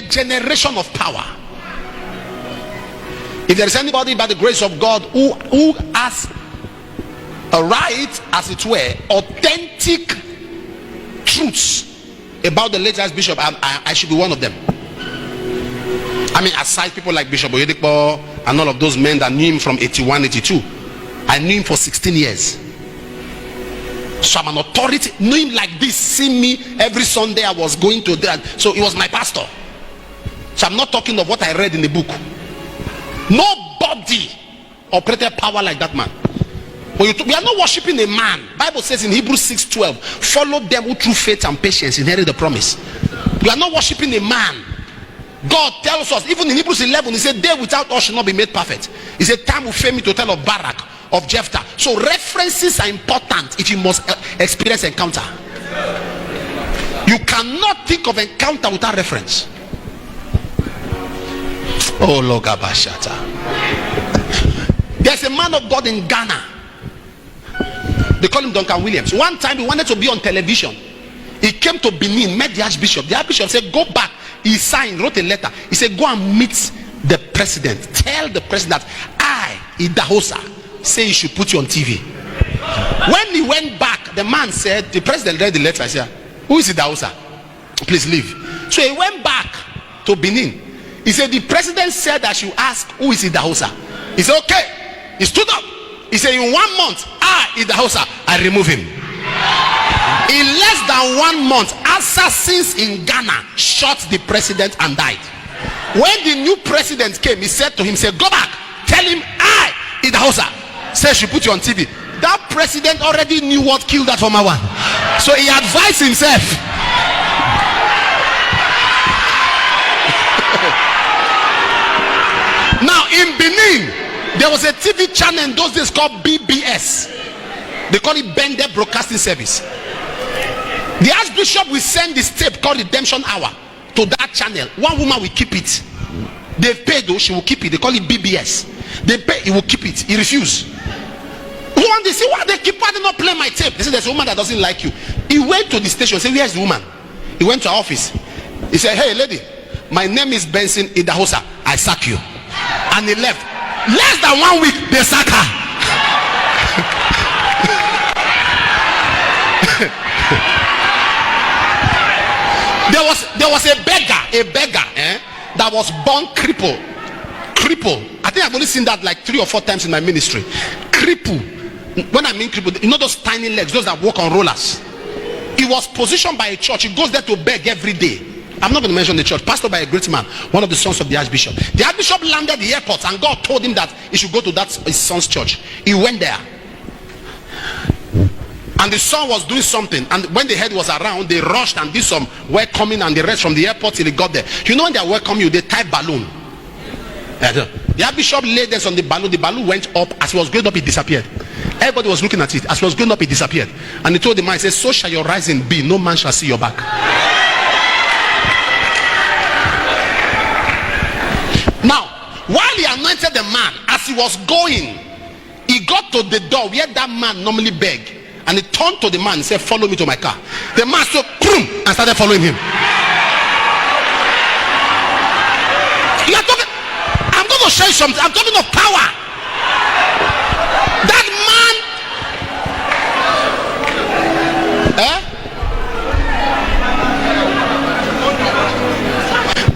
the generation of power. If there is anybody by the grace of God who has a right, as it were, authentic truths about the late Archbishop, I should be one of them. I mean, aside people like Bishop Oyedepo and all of those men that knew him from 81, 82, I knew him for 16 years. So I'm an authority. Knew him like this, see me every Sunday. I was going to that, so he was my pastor. So I'm not talking of what I read in the book. Nobody operated power like that man. We are not worshiping a man. Bible says in Hebrews 6:12, follow them who through faith and patience inherit the promise. We are not worshiping a man. God tells us, even in Hebrews 11, he said, they without us should not be made perfect. He said, time will fail me to tell of Barak, of Jephthah. So references are important if you must experience encounter. You cannot think of encounter without reference. Oh, Logabashata. There's a man of God in Ghana. They call him Duncan Williams. One time he wanted to be on television. He came to Benin, met the Archbishop. The Archbishop said, go back. He signed, wrote a letter. He said, go and meet the president. Tell the president that I, Idahosa, say he should put you on TV. When he went back, the man said, the president read the letter. I said, who is Idahosa? Please leave. So he went back to Benin. He said, the president said I should ask, who is Idahosa? He said, okay. He stood up. He said, in 1 month, Idahosa, I remove him. In less than 1 month, assassins in Ghana shot the president and died. When the new president came, he said to him, say, go back, tell him Idahosa says she put you on TV. That president already knew what killed that former one, so he advised himself. Now in Benin, there was a TV channel in those days called BBS. They call it Bender Broadcasting Service. The Archbishop will send this tape called Redemption Hour to that channel. One woman will keep it. They pay though, she will keep it. They call it BBS. They pay, he will keep it. He refused. One day, say, why they keep, why they not play my tape? They said, there's a woman that doesn't like you. He went to the station, said, where's the woman? He went to her office. He said, hey lady, my name is Benson Idahosa, I sack you. And he left. Less than 1 week, they sack her. There was a beggar that was born cripple. I think I've only seen that like 3 or 4 times in my ministry. Cripple. When I mean cripple, you know those tiny legs, those that walk on rollers. He was positioned by a church. He goes there to beg every day. I'm not going to mention the church. Pastored by a great man, one of the sons of the Archbishop. The Archbishop landed at the airport and God told him that he should go to that his son's church. He went there. And the son was doing something, and when the head was around, they rushed and did some welcoming and the rest from the airport till he got there. You know when they welcome you, they tie balloon. The Archbishop laid this on the balloon went up. As he was going up, it disappeared. Everybody was looking at it. As he was going up, it disappeared. And he told the man, he said, so shall your rising be, no man shall see your back. Now, while he anointed the man, as he was going, he got to the door where that man normally begged. And he turned to the man and said, follow me to my car. The man said, boom, and started following him. I'm going to show you something. I'm talking of power. That man,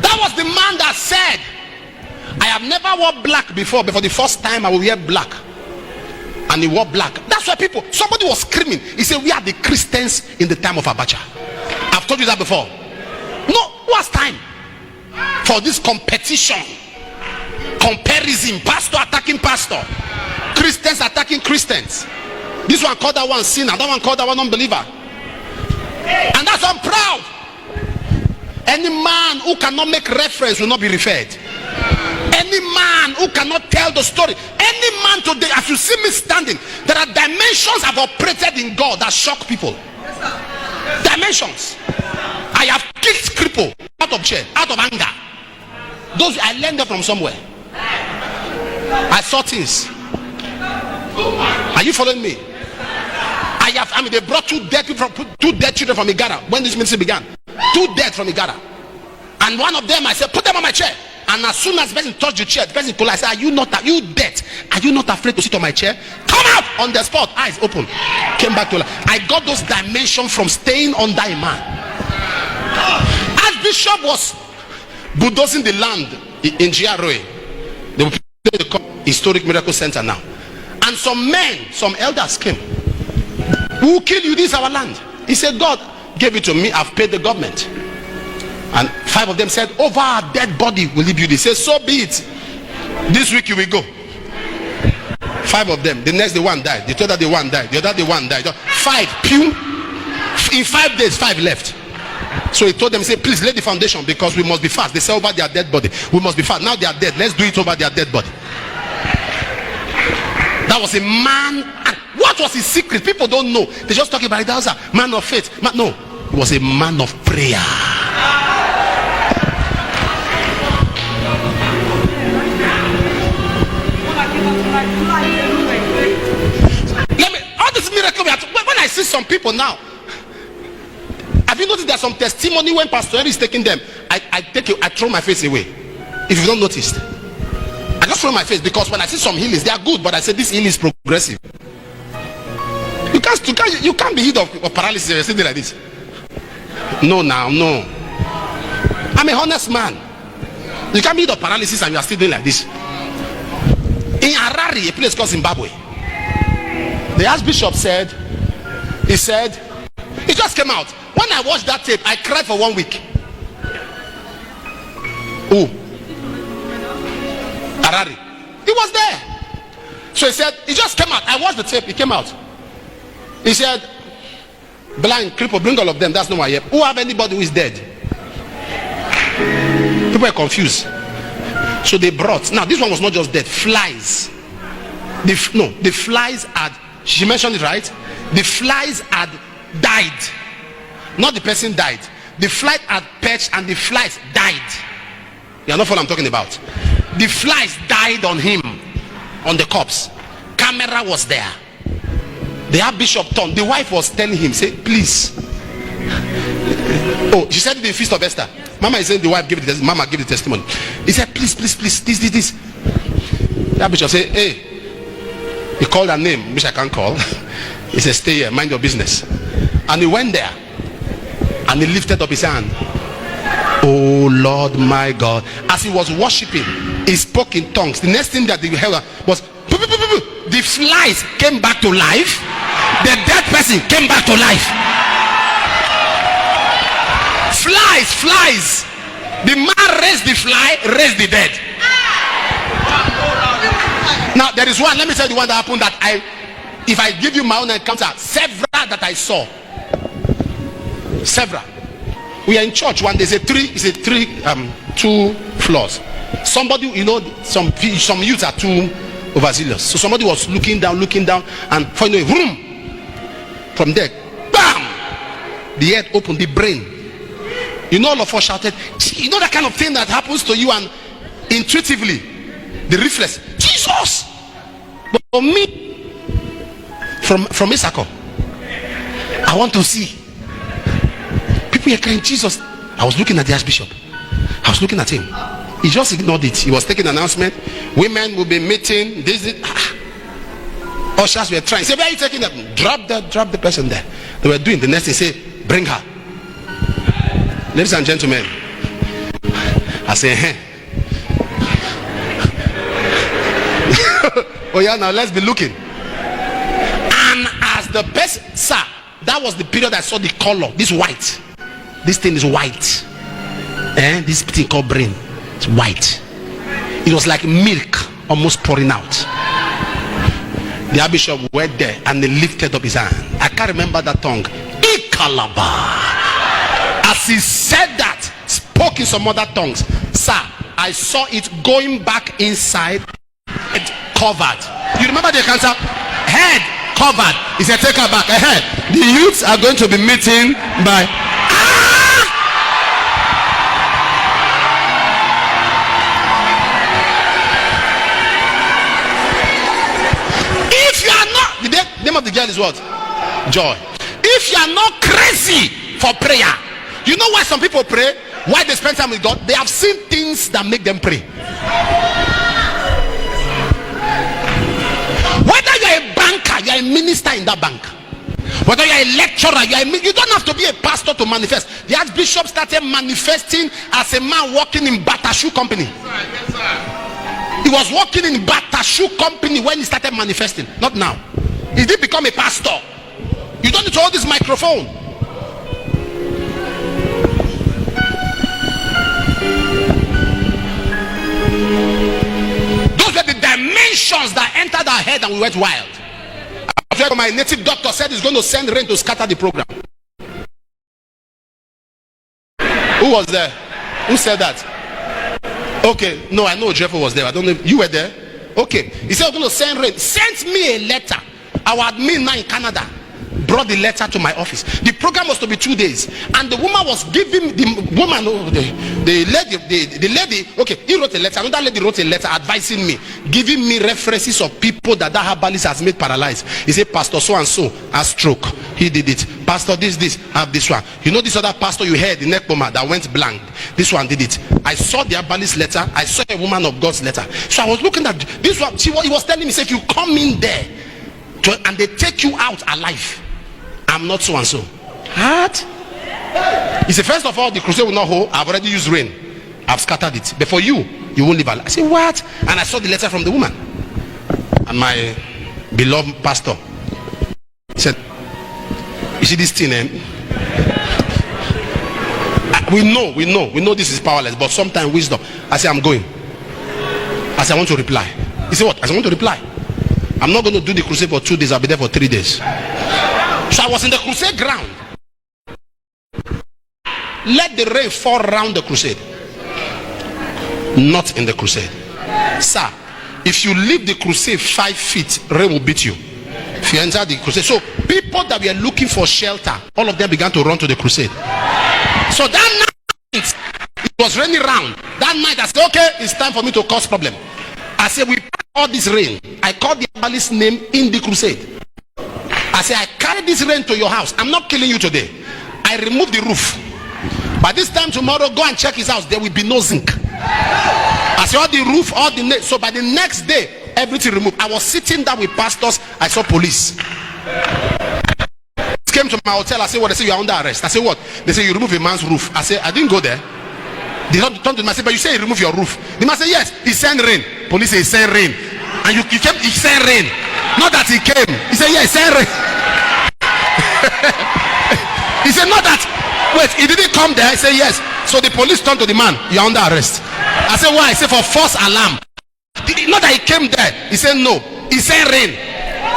that was the man that said, I have never worn black before, but for the first time I will wear black. And he wore black. That's why somebody was screaming. He said, we are the Christians in the time of Abacha. I've told you that before. No, what's time for this competition? Comparison, pastor attacking pastor, Christians attacking Christians. This one called that one sinner, that one called that one unbeliever. And that's why I'm proud. Any man who cannot make reference will not be referred. Any man who cannot tell the story, any man today, as you see me standing, there are dimensions I've operated in God that shock people. Dimensions. I have kicked cripple out of chair, out of anger. Those I learned them from somewhere. I saw things. Are you following me? They brought two dead children from Igara when this ministry began. 2 dead from Igara. And one of them, I said, put them on my chair. And as soon as the person touched the chair, the person collapsed. I said, are you dead? Are you not afraid to sit on my chair? Come out on the spot. Eyes open. Came back to life. I got those dimensions from staying under a man. Archbishop was bulldozing the land in GRA. They will play the historic miracle center now. And some men, some elders came. Who will kill you? This is our land. He said, God gave it to me. I've paid the government. And 5 of them said, over our dead body will he build it. He said, so be it. This week you will go. 5 of them. The next day one died. The other day one died. The other day one died. 5. Pew. In 5 days, 5 left. So he told them, he said, please lay the foundation because we must be fast. They said over their dead body. We must be fast. Now they are dead. Let's do it over their dead body. That was a man. And what was his secret? People don't know. They just talk about it. That was a man of faith. No, he was a man of prayer. All this miracle. When I see some people now, have you noticed there's some testimony when Pastor Henry is taking them? I throw my face away. If you've not noticed, I just throw my face because when I see some healings, they are good, but I say this healing is progressive. You can't be healed of paralysis or something like this. No. I'm a honest man. You can't be healed of paralysis and you are still doing like this. In Harare, a place called Zimbabwe, the Archbishop said, he just came out. When I watched that tape, I cried for 1 week. Oh, Harare. He was there. So he said, he just came out. I watched the tape, he came out. He said, blind, cripple, bring all of them. That's not why I have. Who have anybody who is dead? People are confused. So they brought, now this one was not just dead, flies. The flies had, she mentioned it right? The flies had died. Not the person died. The fly had perched and the flies died. You are not what I'm talking about. The flies died on him, on the corpse. Camera was there. The Archbishop turned. The wife was telling him, say, please. Oh, she said it in the Feast of Esther. Mama is saying the wife gave it. Mama gave the testimony. He said, please, this. The Archbishop said, hey. He called her name, which I can't call. He said, stay here, mind your business. And he went there. And he lifted up his hand. Oh Lord my God. As he was worshiping, he spoke in tongues. The next thing that he heard was, the flies came back to life. The dead person came back to life. Flies. The man raised the fly, raised the dead. Now there is one, let me tell you one that happened that if I give you my own encounter, several that I saw. Several. We are in church one. There's a 2 floors. Somebody, some youths are too overzealous. So somebody was looking down, and for room. From there, bam! The head opened, the brain. All of us shouted. That kind of thing that happens to you, and intuitively, the reflex, Jesus. But for me, from Issachar, I want to see. People are crying, Jesus. I was looking at the Archbishop. I was looking at him. He just ignored it. He was taking an announcement. Women will be meeting. Ushers were trying. Say, where are you taking them? Drop the person there. They were doing the next thing. Say, bring her. Ladies and gentlemen, I say, oh yeah, now let's be looking. And as the person, sir, that was the period I saw the color. This white. This thing is white. This thing called brain. It's white. It was like milk almost pouring out. The Archbishop went there and he lifted up his hand. I can't remember that tongue. Ikalaba. As he said that, spoke in some other tongues. Sir, I saw it going back inside. It covered. You remember the cancer? Head covered. He said, take her back. Ahead. The youths are going to be meeting by. If you are not, the name of the girl is what? Joy. If you are not crazy for prayer, you know why some people pray? Why they spend time with God? They have seen things that make them pray. Whether you're a banker, you're a minister in that bank, whether you're a lecturer, you don't have to be a pastor to manifest. The Archbishop started manifesting as a man working in Bata Shoe Company. Yes, sir. He was working in Bata Shoe Company when he started manifesting, not now. He did become a pastor. You don't need to hold this microphone. Those were the dimensions that entered our head and we went wild. My native doctor said he's going to send rain to scatter the program. Who was there? Who said that? Okay, no, I know Jeff was there. I don't know if you were there. Okay, he said he's going to send rain. Sent me a letter. Our admin now in Canada brought the letter to my office. The program was to be 2 days, and the woman was giving the lady. Okay, he wrote a letter. Another lady wrote a letter advising me, giving me references of people that herbalist has made paralyzed. He said, Pastor so and so has stroke. He did it. Pastor this have this one. You know this other pastor you heard, the Nekboma that went blank. This one did it. I saw the herbalist letter. I saw a woman of God's letter. So I was looking at this one. He was telling me, say, if you come in there and they take you out alive, I'm not so and so. What? He said, first of all, the crusade will not hold. I've already used rain. I've scattered it. But for you, you won't live alive. I said, what? And I saw the letter from the woman. And my beloved pastor said, you see this thing, we know this is powerless, but sometimes wisdom. I said, I'm going. I said, I want to reply. He said, what? I said, I want to reply. I'm not going to do the crusade for 2 days. I'll be there for 3 days. So I was in the crusade ground. Let the rain fall around the crusade, not in the crusade. Sir, if you leave the crusade 5 feet, rain will beat you. If you enter the crusade. So people that were looking for shelter, all of them began to run to the crusade. So that night, it was raining round. That night I said, okay, it's time for me to cause problem. I said, we all this rain. I called the herbalist's name in the crusade. I said, I carry this rain to your house. I'm not killing you today. I remove the roof. By this time tomorrow, go and check his house. There will be no zinc. I said, all the roof, all the so by the next day, everything removed. I was sitting there with pastors. I saw police. Came to my hotel. I said, what? They say you are under arrest. I said, what? They say you remove a man's roof. I said, I didn't go there. They turned to me. I said, but you say you remove your roof. The man said, yes, he sent rain. Police say he sent rain. And you came, he sent rain. Not that he came. He said, yeah, he sent rain. He said, not that. Wait, he didn't come there. I said, yes. So the police turned to the man. You're under arrest. I said, why? He said, for false alarm. Not that he came there. He said, no. He sent rain.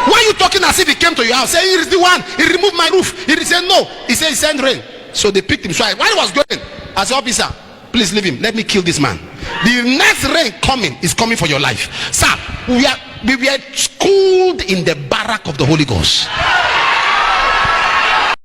Why are you talking as if he came to your house? Say, he is the one. He removed my roof. He said, no. He said, he sent rain. So they picked him. So while he was going, as an officer, please leave him. Let me kill this man. The next rain coming is coming for your life. Sir, we were schooled in the barrack of the Holy Ghost.